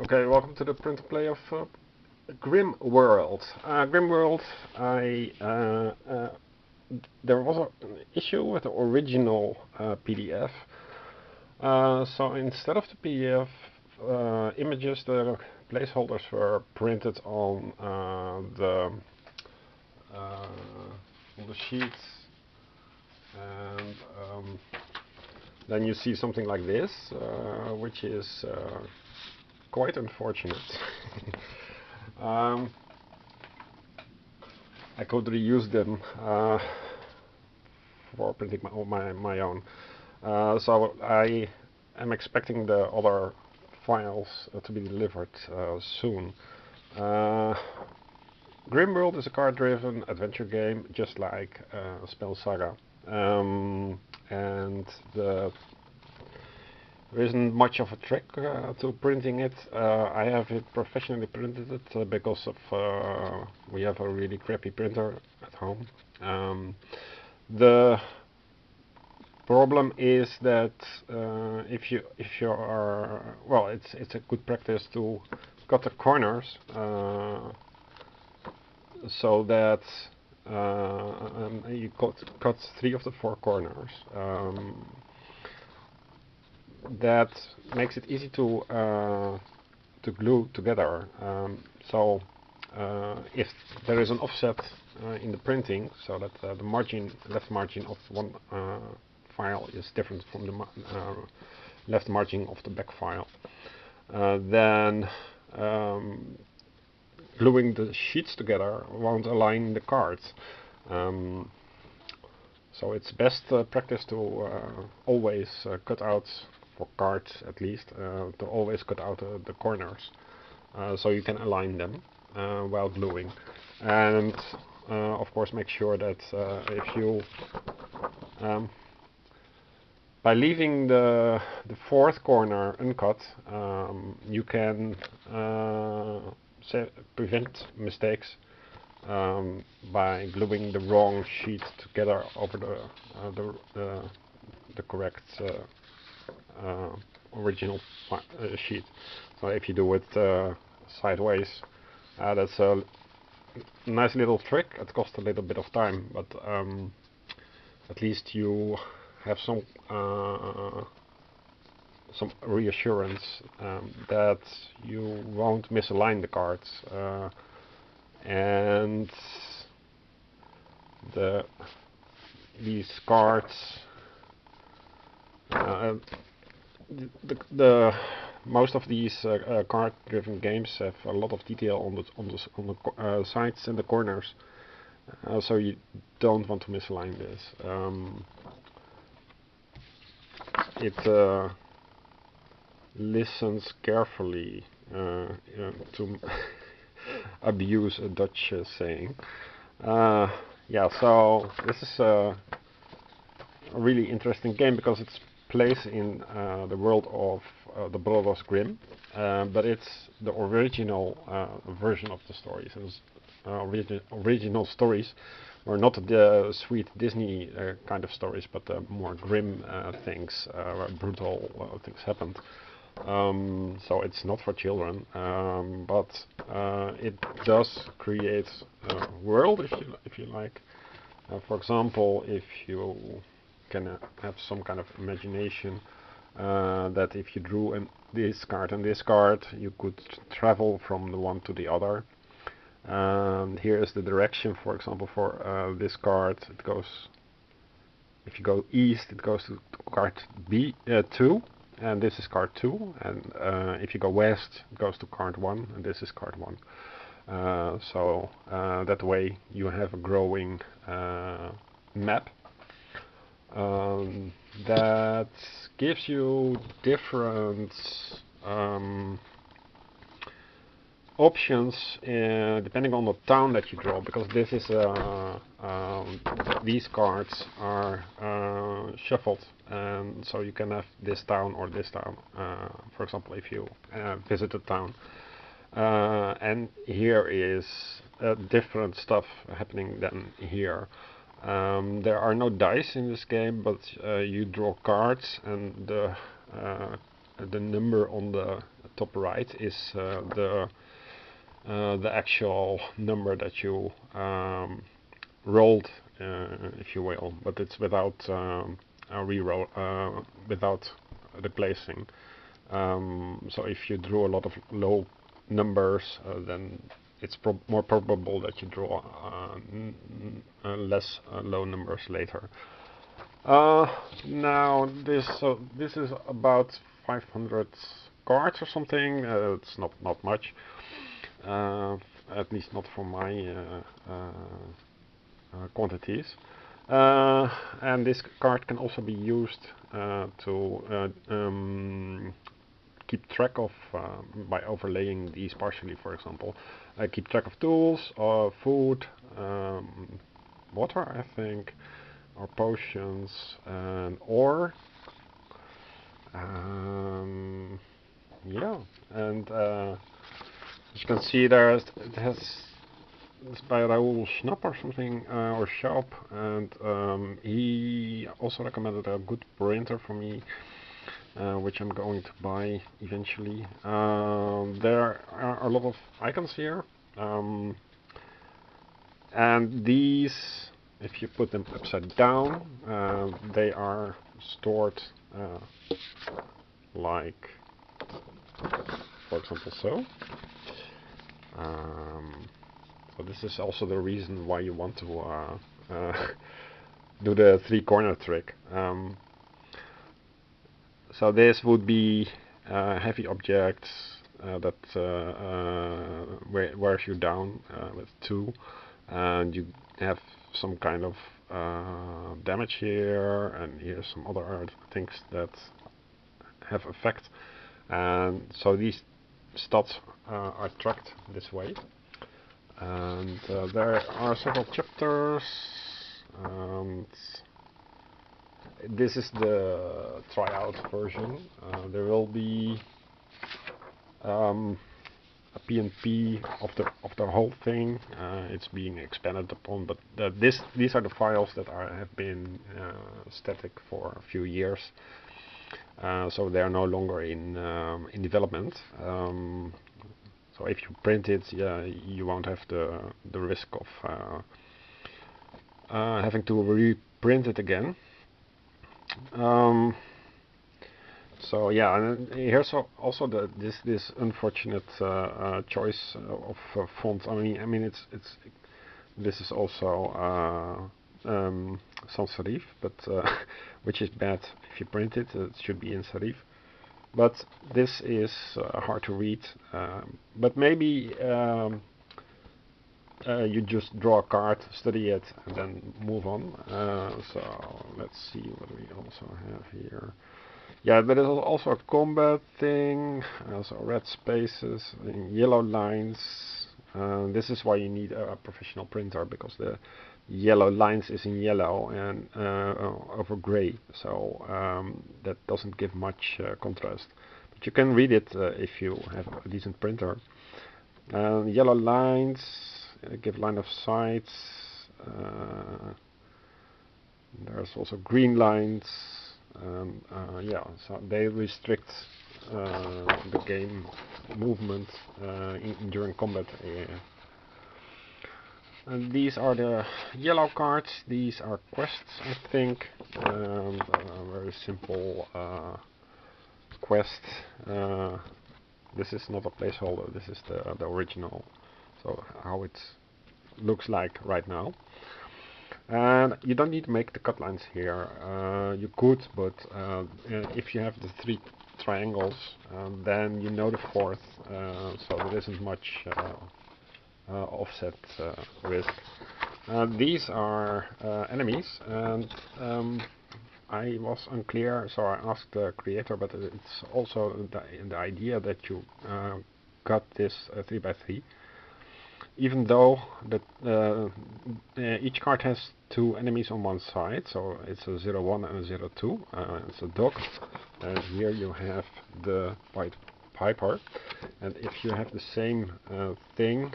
Okay, welcome to the print and play of Grimm World. Grimm World, there was an issue with the original PDF. So instead of the PDF images, the placeholders were printed on the sheets, and then you see something like this, which is quite unfortunate. I could reuse them for printing my own. So I am expecting the other files to be delivered soon. Grimm World is a card-driven adventure game, just like Spell Saga, and there isn't much of a trick to printing it. I have it professionally printed because of we have a really crappy printer at home. The problem is that if you are, well, it's a good practice to cut the corners so that you cut 3 of the 4 corners. That makes it easy to glue together. So if there is an offset in the printing, so that the left margin of one file is different from the left margin of the back file, then gluing the sheets together won't align the cards. So it's best practice to always cut out, for cards at least, to always cut out the corners so you can align them while gluing. And of course make sure that if you by leaving the 4th corner uncut, you can prevent mistakes by gluing the wrong sheet together over the correct original sheet. So if you do it sideways, that's a nice little trick. It costs a little bit of time, but at least you have some reassurance that you won't misalign the cards, and these cards, most of these card-driven games have a lot of detail on the sides and the corners, so you don't want to misalign this. It listens carefully to abuse a Dutch saying. Yeah, so this is a really interesting game because it's placed in the world of the Brothers Grimm, but it's the original version of the stories. And original stories were not the sweet Disney kind of stories, but more grim things, where brutal things happened. So it's not for children, but it does create a world, if you like. For example, if you can have some kind of imagination, that if you drew this card and this card, you could travel from the one to the other. Here is the direction, for example, for this card. It goes, if you go east, it goes to card B2, and this is card 2. And if you go west, it goes to card 1, and this is card 1. So that way you have a growing map that gives you different options depending on the town that you draw, because this is these cards are shuffled, and so you can have this town or this town, for example, if you visit a town. And here is different stuff happening than here. There are no dice in this game, but you draw cards, and the the number on the top right is the actual number that you rolled, if you will, but it's without a reroll, without replacing. So if you draw a lot of low numbers, then it's more probable that you draw less low numbers later. Now this is about 500 cards or something. It's not much, at least not for my quantities. And this card can also be used to keep track of, by overlaying these partially, for example. Keep track of tools, food, water, I think, or potions, and ore. Yeah, and as you can see there, it has, it's by Raoul Schnapp or something, or Schaub, and he also recommended a good printer for me, which I'm going to buy eventually. There are a lot of icons here, and these, if you put them upside down, they are stored like, for example, so. So this is also the reason why you want to do the three-corner trick. So this would be heavy objects that wears you down with 2, and you have some kind of damage here, and here's some other things that have effect, and so these stats are tracked this way. And there are several chapters, and this is the tryout version. There will be a PNP of the whole thing. It's being expanded upon, but these are the files that have been static for a few years, so they are no longer in development. So if you print it, you won't have the risk of having to reprint it again. So yeah, and here's also this unfortunate choice of font. I mean this is also sans serif, but which is bad if you print it. It should be in serif. But this is hard to read. But maybe you just draw a card, study it, and then move on. So let's see what we also have here. Yeah, there is also a combat thing, so red spaces, yellow lines. This is why you need a professional printer, because the yellow lines is in yellow and over gray, so that doesn't give much contrast. But you can read it if you have a decent printer. Yellow lines give line of sight. There's also green lines. Yeah, so they restrict the game movement during combat. And these are the yellow cards. These are quests, I think. Very simple quest. This is not a placeholder. This is the original. So how it looks like right now. And you don't need to make the cut lines here. You could, but if you have the 3 triangles, then you know the 4th, so there isn't much offset risk. These are enemies, and I was unclear, so I asked the creator, but it's also the idea that you cut this 3x3. Even though each card has 2 enemies on one side, so it's a 0-1 and a 0-2. It's a dog, and here you have the White Piper. And if you have the same thing,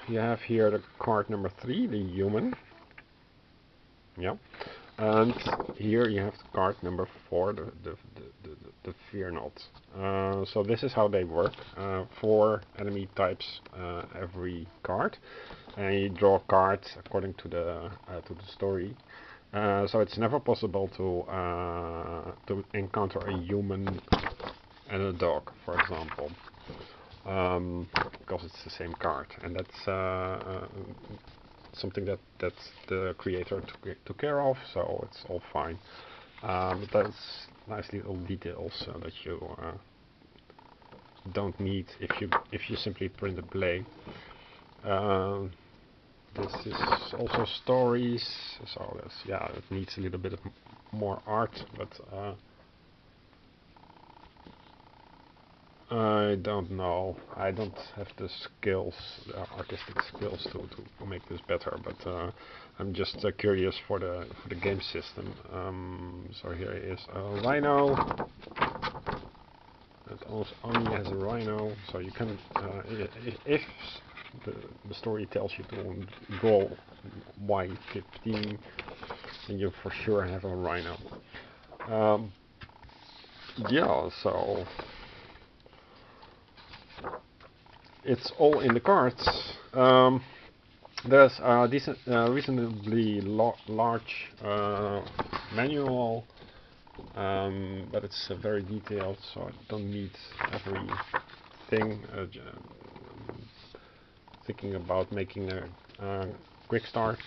you have here the card number 3, the human. Yeah. And here you have the card number 4, the Fear Not. So this is how they work. 4 enemy types every card, and you draw cards according to the story. So it's never possible to encounter a human and a dog, for example, because it's the same card, and that's something that the creator took care of, so it's all fine. But that's nice little details that you don't need if you simply print a play. This is also stories, so that's, yeah, it needs a little bit of more art, but I don't know. I don't have the skills, the artistic skills to make this better. But I'm just curious for the game system. So here is a rhino. It also only has a rhino, so you can, if the story tells you to draw Y15, then you for sure have a rhino. Yeah, so it's all in the cards. There's a decent, reasonably large manual, but it's very detailed, so I don't need everything. Thinking about making a quick start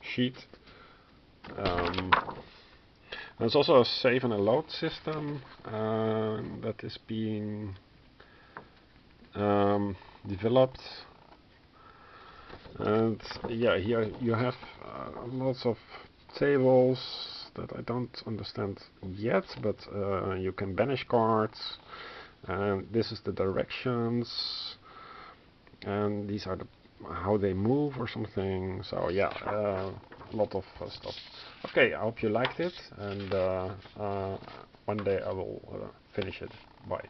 sheet. There's also a save and a load system that is being developed, and yeah, here you have lots of tables that I don't understand yet, but you can banish cards, and this is the directions, and these are how they move or something. So yeah, a lot of stuff. Okay, I hope you liked it, and one day I will finish it. Bye.